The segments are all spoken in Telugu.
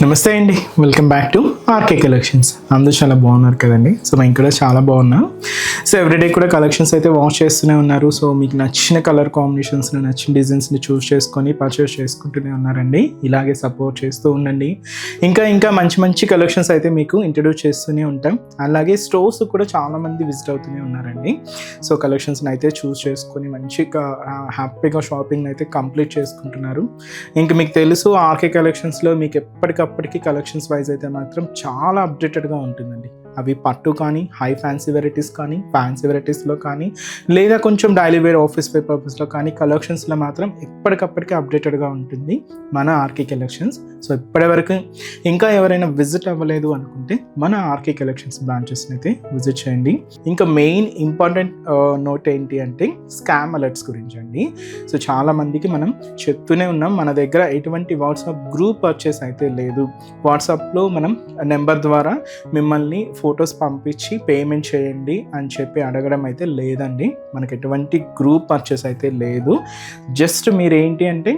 నమస్తే అండి, welcome back to RK collections. అందరూ చాలా బాగున్నారు కదండి. సో మేము కూడా చాలా బాగున్నాం. సో ఎవ్రీడే కూడా కలెక్షన్స్ అయితే వాచ్ చేస్తూనే ఉన్నారు. సో మీకు నచ్చిన కలర్ కాంబినేషన్స్ని, నచ్చిన డిజైన్స్ని చూస్ చేసుకొని పర్చేస్ చేసుకుంటూనే ఉన్నారండి. ఇలాగే సపోర్ట్ చేస్తూ ఉండండి. ఇంకా మంచి మంచి కలెక్షన్స్ అయితే మీకు ఇంట్రడ్యూస్ చేస్తూనే ఉంటాం. అలాగే స్టోర్స్ కూడా చాలామంది విజిట్ అవుతూనే ఉన్నారండి. సో కలెక్షన్స్ని అయితే చూస్ చేసుకొని మంచిగా హ్యాపీగా షాపింగ్ అయితే కంప్లీట్ చేసుకుంటున్నారు. ఇంకా మీకు తెలుసు ఆర్కే కలెక్షన్స్లో మీకు ఎప్పటికప్పటికి కలెక్షన్స్ వైజ్ అయితే మాత్రం చాలా అప్డేటెడ్గా ఉంటుందండి. అవి పట్టు కానీ, హై ఫ్యాన్సీ వెరైటీస్ కానీ, ఫ్యాన్సీ వెరైటీస్లో కానీ, లేదా కొంచెం డైలీ వేర్ ఆఫీస్ వేర్ పర్పస్లో కానీ కలెక్షన్స్లో మాత్రం ఎప్పటికప్పటికి అప్డేటెడ్గా ఉంటుంది మన ఆర్కే కలెక్షన్స్. సో ఇప్పటివరకు ఇంకా ఎవరైనా విజిట్ అవ్వలేదు అనుకుంటే మన ఆర్కే కలెక్షన్స్ బ్రాంచెస్ని అయితే విజిట్ చేయండి. ఇంకా మెయిన్ ఇంపార్టెంట్ నోట్ ఏంటి అంటే స్కామ్ అలర్ట్స్ గురించి అండి. సో చాలామందికి మనం చెప్తూనే ఉన్నాం, మన దగ్గర ఎటువంటి వాట్సాప్ గ్రూప్ పర్చేస్ అయితే లేదు. వాట్సాప్లో మనం నెంబర్ ద్వారా మిమ్మల్ని ఫొటోస్ పంపించి పేమెంట్ చేయండి అని చెప్పి అడగడం అయితే లేదండి. మనకి ఎటువంటి గ్రూప్ పర్చేస్ అయితే లేదు. జస్ట్ మీరు ఏంటి అంటే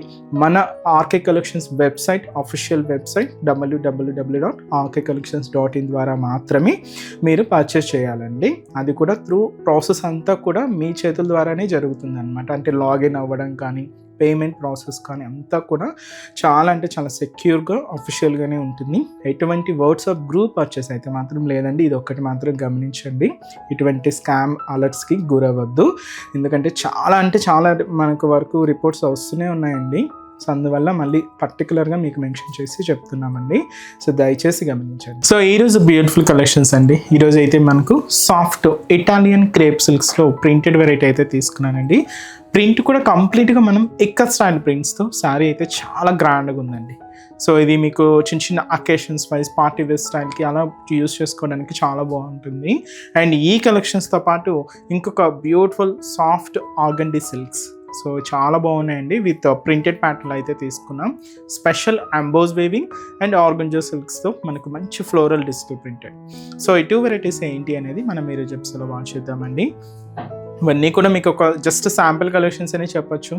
మన RK collections website, official website www.rkcollections.in ద్వారా మాత్రమే మీరు పర్చేస్ చేయాలండి. అది కూడా త్రూ ప్రాసెస్ అంతా కూడా మీ చేతుల ద్వారానే జరుగుతుంది అనమాట. అంటే లాగిన్ అవ్వడం కానీ, పేమెంట్ ప్రాసెస్ కానీ అంతా కూడా చాలా సెక్యూర్గా అఫీషియల్గానే ఉంటుంది. ఎటువంటి వాట్సాప్ గ్రూప్ పర్చేస్ అయితే మాత్రం లేదండి. ఇది ఒక్కటి మాత్రం గమనించండి. ఇటువంటి స్కామ్ అలర్ట్స్కి గురవద్దు. ఎందుకంటే చాలా మనకు వరకు రిపోర్ట్స్ వస్తూనే ఉన్నాయండి. సో అందువల్ల మళ్ళీ పర్టికులర్గా మీకు మెన్షన్ చేసి చెప్తున్నామండి. సో దయచేసి గమనించండి. సో ఈరోజు బ్యూటిఫుల్ కలెక్షన్స్ అండి. ఈరోజు అయితే మనకు సాఫ్ట్ ఇటాలియన్ క్రేప్ సిల్క్స్లో ప్రింటెడ్ వెరైటీ అయితే తీసుకున్నానండి. ప్రింట్ కూడా కంప్లీట్గా మనం ఎక్కత్ స్టైల్ ప్రింట్స్తో శారీ అయితే చాలా గ్రాండ్గా ఉందండి. సో ఇది మీకు చిన్న అకేషన్స్ వైజ్ పార్టీ వేర్ స్టైల్కి అలా యూస్ చేసుకోవడానికి చాలా బాగుంటుంది. అండ్ ఈ కలెక్షన్స్తో పాటు ఇంకొక బ్యూటిఫుల్ సాఫ్ట్ ఆర్గండీ సిల్క్స్ సో చాలా బాగున్నాయండి. విత్ ప్రింటెడ్ ప్యాటర్న్ అయితే తీసుకున్నాం. Special emboss weaving and organza సిల్క్స్తో మనకు మంచి ఫ్లోరల్ డిజిటల్ ప్రింటెడ్. సో ఈ టూ వెరైటీస్ ఏంటి అనేది మనం మీరు జెప్స్లో వాచ్ చేద్దామండి. ఇవన్నీ కూడా మీకు ఒక జస్ట్ శాంపిల్ కలెక్షన్స్ అని చెప్పొచ్చు.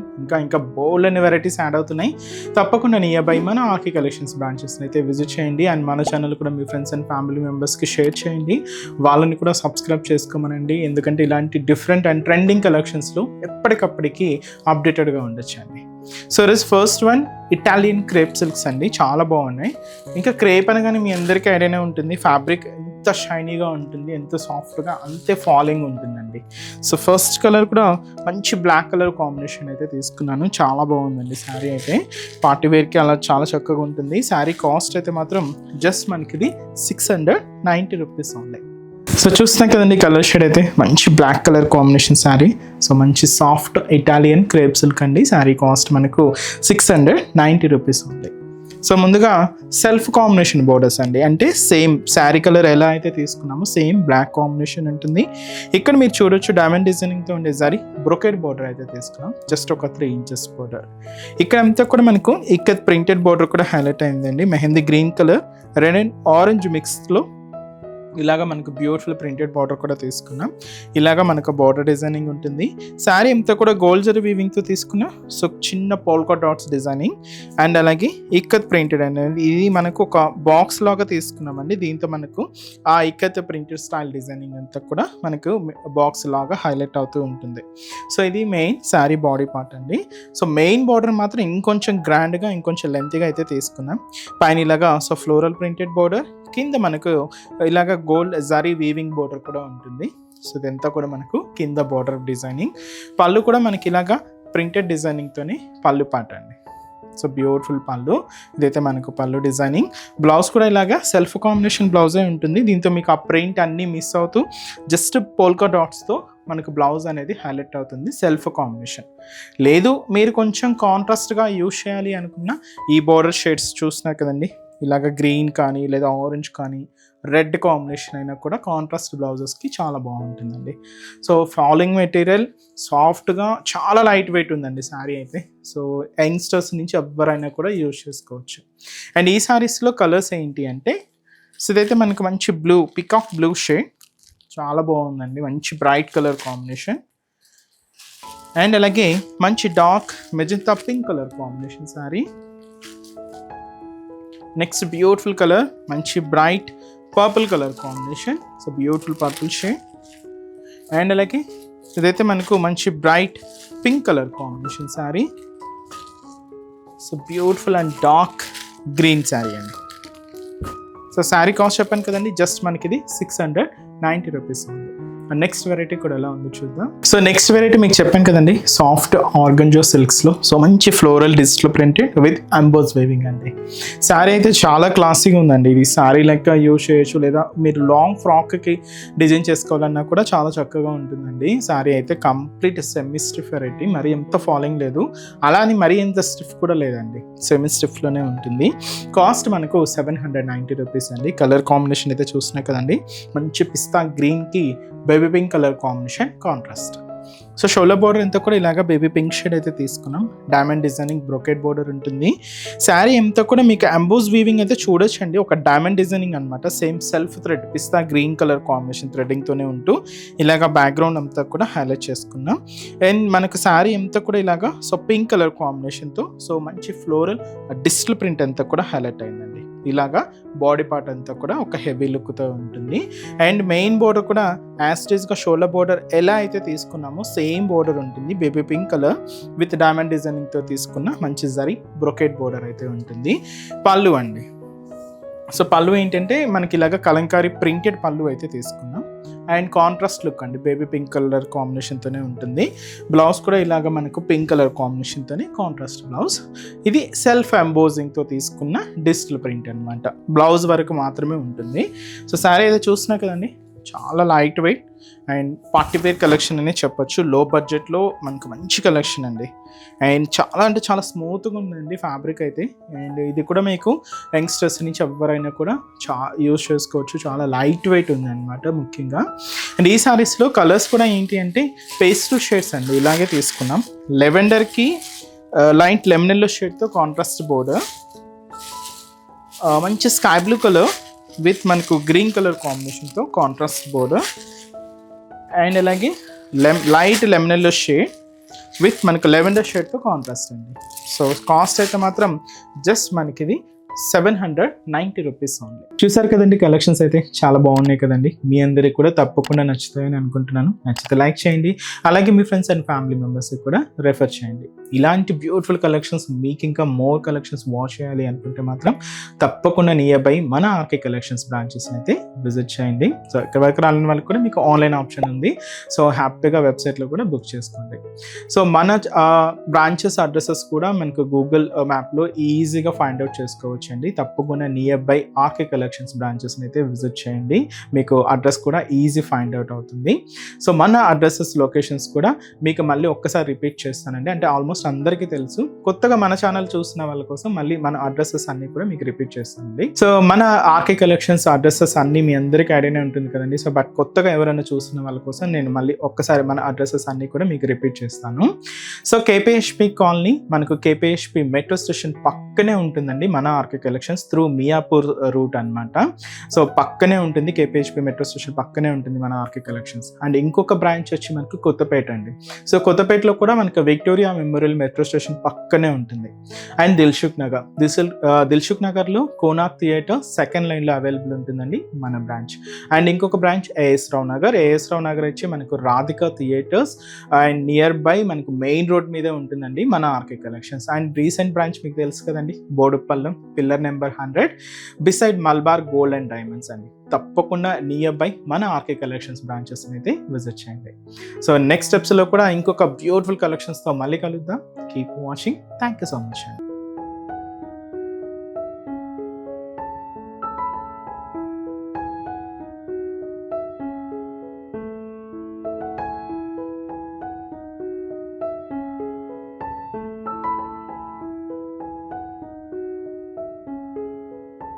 ఇంకా బోల్డ్ అనే వెరైటీస్ యాడ్ అవుతున్నాయి. తప్పకుండా నియర్ బై మన ఆర్కే కలెక్షన్స్ బ్రాంచెస్ని అయితే విజిట్ చేయండి. అండ్ మన ఛానల్ కూడా మీ ఫ్రెండ్స్ అండ్ ఫ్యామిలీ మెంబర్స్కి షేర్ చేయండి. వాళ్ళని కూడా సబ్స్క్రైబ్ చేసుకోమనండి. ఎందుకంటే ఇలాంటి డిఫరెంట్ అండ్ ట్రెండింగ్ కలెక్షన్స్లో ఎప్పటికప్పటికి అప్డేటెడ్గా ఉండొచ్చండి. So is first one Italian crepe silks అండి. చాలా బాగున్నాయి. ఇంకా క్రేప్ అనగానే మీ అందరికీ ఐడియానే ఉంటుంది. ఫ్యాబ్రిక్ ఎంత షైనీగా ఉంటుంది, ఎంత సాఫ్ట్గా, అంతే ఫాలింగ్ ఉంటుందండి. సో ఫస్ట్ కలర్ కూడా మంచి బ్లాక్ కలర్ కాంబినేషన్ అయితే తీసుకున్నాను. చాలా బాగుందండి శారీ అయితే. పార్టీ వేర్కి అలా చాలా చక్కగా ఉంటుంది. శారీ కాస్ట్ అయితే మాత్రం జస్ట్ మనకి ఇది 690 రూపీస్ ఓన్లీ. సో చూస్తున్నాం కదండి కలర్ షేడ్ అయితే మంచి black colour combination sari. So మంచి సాఫ్ట్ ఇటాలియన్ క్రేప్ సిల్క్ అండి. శారీ కాస్ట్ మనకు 690 రూపీస్ ఉంది. సో ముందుగా సెల్ఫ్ కాంబినేషన్ బోర్డర్స్ అండి. అంటే సేమ్ శారీ కలర్ ఎలా అయితే తీసుకున్నామో సేమ్ బ్లాక్ కాంబినేషన్ ఉంటుంది. ఇక్కడ మీరు చూడొచ్చు డైమండ్ డిజైనింగ్తో ఉండే జరీ బ్రొకెట్ బోర్డర్ అయితే తీసుకున్నాం. జస్ట్ ఒక 3 ఇంచెస్ బోర్డర్. ఇక్కడ అంతా కూడా మనకు ఇక్కడ ప్రింటెడ్ బోర్డర్ కూడా హైలైట్ అయిందండి. Mehndi green colour, red and orange మిక్స్లో ఇలాగా మనకు బ్యూటిఫుల్ ప్రింటెడ్ బార్డర్ కూడా తీసుకున్నాం. ఇలాగా మనకు బార్డర్ డిజైనింగ్ ఉంటుంది. శారీ అంతా కూడా గోల్డ్ జరీ వీవింగ్తో తీసుకున్నాం. సో చిన్న పోల్కా డాట్స్ డిజైనింగ్ అండ్ అలాగే ఇక్కత్ ప్రింటెడ్ అనేది ఇది మనకు ఒక బాక్స్ లాగా తీసుకున్నామండి. దీంతో మనకు ఆ ఇక్కత్ ప్రింటెడ్ స్టైల్ డిజైనింగ్ అంతా కూడా మనకు బాక్స్ లాగా హైలైట్ అవుతూ ఉంటుంది. సో ఇది మెయిన్ శారీ బాడీ పార్ట్ అండి. సో మెయిన్ బార్డర్ మాత్రం ఇంకొంచెం గ్రాండ్గా, ఇంకొంచెం లెంత్గా అయితే తీసుకున్నాం. పైన ఇలాగా సో ఫ్లోరల్ ప్రింటెడ్ బార్డర్, కింద మనకు ఇలాగ గోల్డ్ జరీ వీవింగ్ బోర్డర్ కూడా ఉంటుంది. సో ఇదంతా కూడా మనకు కింద బోర్డర్ డిజైనింగ్. పళ్ళు కూడా మనకి ఇలాగా ప్రింటెడ్ డిజైనింగ్తోనే పళ్ళు పాట అండి. సో బ్యూటిఫుల్ పళ్ళు. ఇదైతే మనకు పళ్ళు డిజైనింగ్. బ్లౌజ్ కూడా ఇలాగా సెల్ఫ్ కాంబినేషన్ బ్లౌజే ఉంటుంది. దీంతో మీకు ఆ ప్రింట్ అన్నీ మిస్ అవుతూ జస్ట్ పోల్కా డాట్స్తో మనకు బ్లౌజ్ అనేది హైలైట్ అవుతుంది. సెల్ఫ్ కాంబినేషన్ లేదు, మీరు కొంచెం కాంట్రాస్ట్గా యూజ్ చేయాలి అనుకున్న ఈ బోర్డర్ షేడ్స్ చూస్తున్నారు కదండి. ఇలాగ గ్రీన్ కానీ లేదా ఆరెంజ్ కానీ రెడ్ కాంబినేషన్ అయినా కూడా కాంట్రాస్ట్ బ్లౌజెస్కి చాలా బాగుంటుందండి. సో ఫాలింగ్ మెటీరియల్ సాఫ్ట్గా చాలా లైట్ వెయిట్ ఉందండి శారీ అయితే. సో యంగ్స్టర్స్ నుంచి ఎవరైనా కూడా యూజ్ చేసుకోవచ్చు. అండ్ ఈ శారీస్లో కలర్స్ ఏంటి అంటే సో ఇదైతే మనకు మంచి బ్లూ, పికాక్ బ్లూ షేడ్ చాలా బాగుందండి. మంచి బ్రైట్ కలర్ కాంబినేషన్. అండ్ అలాగే మంచి dark magenta pink colour combination sari. Next beautiful colour, మంచి bright purple colour combination. So beautiful purple shade. And అలాగే ఇదైతే మనకు మంచి bright pink colour combination sari. So beautiful and dark green sari అండి. సో శారీ కాస్ట్ చెప్పాను కదండి, జస్ట్ మనకి ఇది 690 రూపీస్ ఉంది. నెక్స్ట్ వెరైటీ కూడా ఎలా ఉందో చూద్దాం. సో నెక్స్ట్ వెరైటీ మీకు చెప్పాను కదండి, సాఫ్ట్ ఆర్గంజో సిల్క్స్లో. సో మంచి floral digital printed with emboss weaving అండి. శారీ అయితే చాలా క్లాసీగా ఉందండి. ఇది శారీ లెక్క యూజ్ చేయొచ్చు, లేదా మీరు లాంగ్ ఫ్రాక్కి డిజైన్ చేసుకోవాలన్నా కూడా చాలా చక్కగా ఉంటుందండి. శారీ అయితే కంప్లీట్ సెమీ స్టిఫ్ వెరైటీ, మరి ఎంత ఫాలోయింగ్ లేదు, అలా అని మరీ ఎంత స్టిఫ్ కూడా లేదండి, సెమీ స్టిఫ్లోనే ఉంటుంది. కాస్ట్ మనకు 790 రూపీస్ అండి. కలర్ కాంబినేషన్ అయితే చూస్తున్నాయి కదండి, మంచి పిస్తా గ్రీన్కి baby pink colour combination contrast. So shoulder border అంతా కూడా ఇలాగా బేబీ పింక్ షేడ్ అయితే తీసుకున్నాం. డైమండ్ డిజైనింగ్ బ్రోకెట్ బోర్డర్ ఉంటుంది. శారీ అంతా కూడా మీకు అంబోస్ వీవింగ్ అయితే చూడొచ్చండి, ఒక డైమండ్ డిజైనింగ్ అనమాట. సేమ్ సెల్ఫ్ థ్రెడ్ పిస్తా గ్రీన్ కలర్ కాంబినేషన్ థ్రెడ్డింగ్తోనే ఉంటూ ఇలాగా బ్యాక్గ్రౌండ్ అంతా కూడా హైలైట్ చేసుకున్నాం. అండ్ మనకు శారీ అంతా కూడా ఇలాగా సో పింక్ కలర్ కాంబినేషన్తో సో మంచి ఫ్లోరల్ డిజిటల్ ప్రింట్ అంతా కూడా హైలైట్ అయిందండి. ఇలాగా బాడీ పార్ట్ అంతా కూడా ఒక హెవీ లుక్తో ఉంటుంది. అండ్ మెయిన్ బోర్డర్ కూడా యాస్టేజ్గా షోల్డర్ బోర్డర్ ఎలా అయితే తీసుకున్నామో సేమ్ బోర్డర్ ఉంటుంది. Baby pink colour with diamond డిజైనింగ్తో తీసుకున్న మంచి జరీ బ్రొకెట్ బోర్డర్ అయితే ఉంటుంది. పళ్ళు అండి, సో పళ్ళు ఏంటంటే మనకి ఇలాగ కలంకారీ ప్రింటెడ్ పళ్ళు అయితే తీసుకున్నాం. అండ్ కాంట్రాస్ట్ లుక్ అండి, బేబీ పింక్ కలర్ కాంబినేషన్తోనే ఉంటుంది. బ్లౌజ్ కూడా ఇలాగ మనకు పింక్ కలర్ కాంబినేషన్తోనే కాంట్రాస్ట్ బ్లౌజ్. ఇది సెల్ఫ్ ఎంబోజింగ్తో తీసుకున్న డిజిటల్ ప్రింట్ అనమాట. బ్లౌజ్ వరకు మాత్రమే ఉంటుంది. సో శారీ అయితే చూస్తున్నా కదండి, చాలా light weight and party wear collection అనే చెప్పొచ్చు. లో బడ్జెట్లో మనకు మంచి కలెక్షన్ అండి. అండ్ చాలా అంటే చాలా స్మూత్గా ఉందండి ఫ్యాబ్రిక్ అయితే. అండ్ ఇది కూడా మీకు యంగ్స్టర్స్ నుంచి ఎవరైనా కూడా యూజ్ చేసుకోవచ్చు. చాలా లైట్ వెయిట్ ఉంది అనమాట ముఖ్యంగా. అండ్ ఈ సారీస్లో కలర్స్ కూడా ఏంటి అంటే పేస్టల్ షేడ్స్ అండి, ఇలాగే తీసుకున్నాం. లెవెండర్కి లైట్ లెమన్ ఎల్లో షేడ్తో కాంట్రాస్ట్ బోర్డర్, మంచి స్కై బ్లూ కలర్ విత్ మనకు గ్రీన్ కలర్ కాంబినేషన్తో కాంట్రాస్ట్ బోర్డర్. అండ్ అలాగే light lemon yellow shade with మనకు లెవెండర్ షేడ్తో కాంట్రాస్ట్ అండి. సో కాస్ట్ అయితే మాత్రం జస్ట్ మనకి ఇది 790 రూపీస్ ఓన్లీ. చూసారు కదండి, కలెక్షన్స్ అయితే చాలా బాగున్నాయి కదండి. మీ అందరికి కూడా తప్పకుండా నచ్చుతాయని అనుకుంటున్నాను. నచ్చితే లైక్ చేయండి, అలాగే మీ ఫ్రెండ్స్ అండ్ ఫ్యామిలీ మెంబర్స్కి కూడా రెఫర్ చేయండి. ఇలాంటి బ్యూటిఫుల్ కలెక్షన్స్ మీకు ఇంకా మోర్ కలెక్షన్స్ వాచ్ చేయాలి అనుకుంటే మాత్రం తప్పకుండా నియర్ బై మన ఆర్కే కలెక్షన్స్ బ్రాంచెస్ని అయితే విజిట్ చేయండి. సో ఇక్కడ వరకు రాలని వాళ్ళకి కూడా మీకు ఆన్లైన్ ఆప్షన్ ఉంది. సో హ్యాపీగా వెబ్సైట్లో కూడా బుక్ చేసుకోండి. సో మన బ్రాంచెస్ అడ్రసెస్ కూడా మనకు గూగుల్ మ్యాప్లో ఈజీగా ఫైండ్ అవుట్ చేసుకోవచ్చు అండి. తప్పకుండా నియర్ బై ఆర్కే కలెక్షన్స్ బ్రాంచెస్ని అయితే విజిట్ చేయండి. మీకు అడ్రస్ కూడా ఈజీ ఫైండ్ అవుట్ అవుతుంది. సో మన అడ్రసెస్ లొకేషన్స్ కూడా మీకు మళ్ళీ ఒక్కసారి రిపీట్ చేస్తానండి. అంటే ఆల్మోస్ట్ అందరికీ తెలుసు, కొత్తగా మన ఛానల్ చూసిన వాళ్ళ కోసం మళ్ళీ మన అడ్రసెస్ అన్ని కూడా మీకు రిపీట్ చేస్తానండి. సో మన ఆర్కే కలెక్షన్స్ అడ్రసెస్ అన్ని మీ అందరికీ ఐడియానే ఉంటుంది కదండి. సో బట్ కొత్తగా ఎవరైనా చూసిన వాళ్ళ కోసం నేను మళ్ళీ ఒక్కసారి మన అడ్రసెస్ అన్ని కూడా మీకు రిపీట్ చేస్తాను. సో కేపీహెచ్పి కాలనీ మనకు కేపీహెచ్పి మెట్రో స్టేషన్ పక్కనే ఉంటుందండి మన RK collections through Miyapur route అనమాట. సో పక్కనే ఉంటుంది, కేపీహెచ్పి మెట్రో స్టేషన్ పక్కనే ఉంటుంది మన ఆర్కే కలెక్షన్స్. అండ్ ఇంకొక బ్రాంచ్ వచ్చి మనకు కొత్తపేట అండి. సో కొత్తపేటలో కూడా మనకు విక్టోరియా మెమోరియల్ మెట్రో స్టేషన్ పక్కనే ఉంటుంది. అండ్ దిల్సుఖ్ నగర్లో కోనాక్ థియేటర్ సెకండ్ లైన్లో అవైలబుల్ ఉంటుందండి మన బ్రాంచ్. అండ్ ఇంకొక బ్రాంచ్ ఏఎస్ రావు నగర్ వచ్చి మనకు Radhika theatres and nearby మనకు మెయిన్ రోడ్ మీదే ఉంటుందండి మన RK collections. And recent branch మీకు తెలుసు కదండి, Boduppal pillar number 100 beside Malabar gold and diamonds అండి. తప్పకుండా నియర్ బై మన ఆర్కే కలెక్షన్స్ బ్రాంచెస్ అయితే విజిట్ చేయండి. సో నెక్స్ట్ స్టెప్స్లో కూడా ఇంకొక బ్యూటిఫుల్ కలెక్షన్స్తో మళ్ళీ కలుద్దాం. Keep watching. Thank you so much.